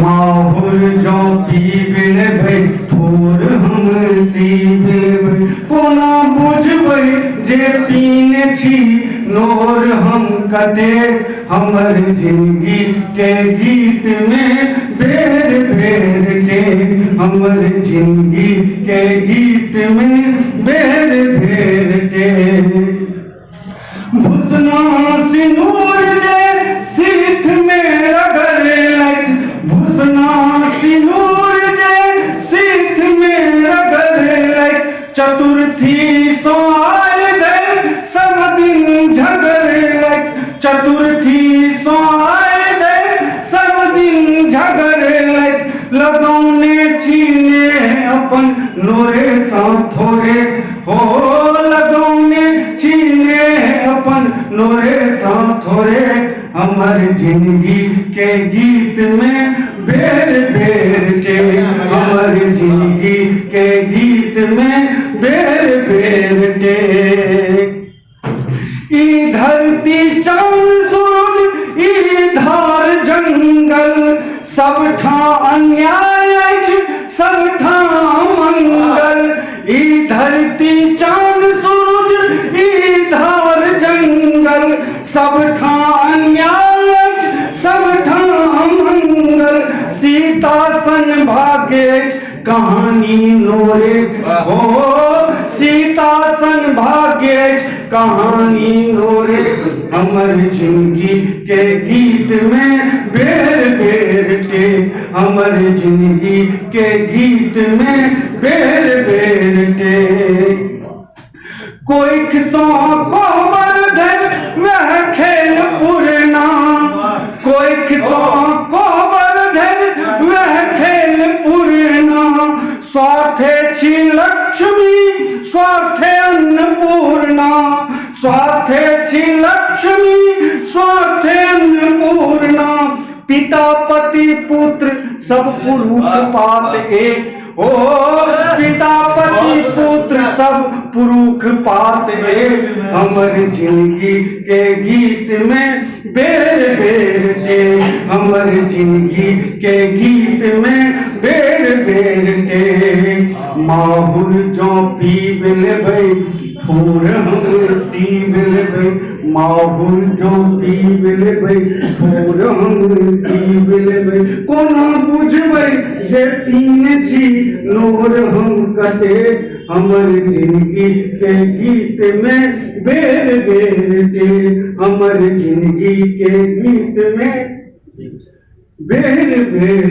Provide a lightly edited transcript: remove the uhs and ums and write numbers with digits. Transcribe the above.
माहुर जो पीबिल भई ठोर हम सीबिल कोना बुझबै जे पीने छी नोर हम कते हमर जिंदगी के गीत में बेर बेर के हमर जिंदगी के गीत में बेर बेर के भुसना सिनूर जे सीथ में रगड़लैथ भुसना सिनूर जे सीथ में रगड़लैथ चतुर्थी सो आए दे सब दिन झगड़लैथ चतुर्थी सो आए दे सब दिन झगड़लैथ लगौने छीने अपन नोरे सा थोड़े हो लगौने छीने अपन नोरे सा थोड़े हमर जिंदगी के गीत में बेर बेर के हमर जिंदगी के गीत में बेर बेर के ई धरती चांद सूरज ई धार जंगल सबठा अन्याय अछि सबठा मंगल ई धरती चांद सूरज ई धार जंगल सबठा अन्याय अछि सबठा मंगल सीता सन भाग्य अछि कहानी नोरे हो सीता सन भाग्य अछि कहानी नोरे हमर जिंदगी के गीत में बेर बेर के हमर जिंदगी के गीत में बेर बेर के कोई खिस्सा को बरधर वह खेल पुरना कोई खिस्सा को बरधर वह खेल पुरना स्वार्थे छी लक्ष्मी स्वार्थे अन्नपूर्णा स्वार्थे छी लक्ष्मी स्वार्थे अन्नपूर्णा पिता पति पुत्र सब पुरुष पात एक ओ पिता पति पुत्र सब पुरुष पात एक हमर जिंदगी के गीत में बेर बेर के हमर जिंदगी के गीत में बेर बेर के माहुर जो पीबिल भई ठोर हम सीबिल भई माहुर जो पीबिल भई ठोर हम सीबिल भई कोना बुझबै जे पीने छी नोर हम कते हमर जिंदगी के गीत में बेर बेर के हमर जिंदगी के गीत में बेर बेर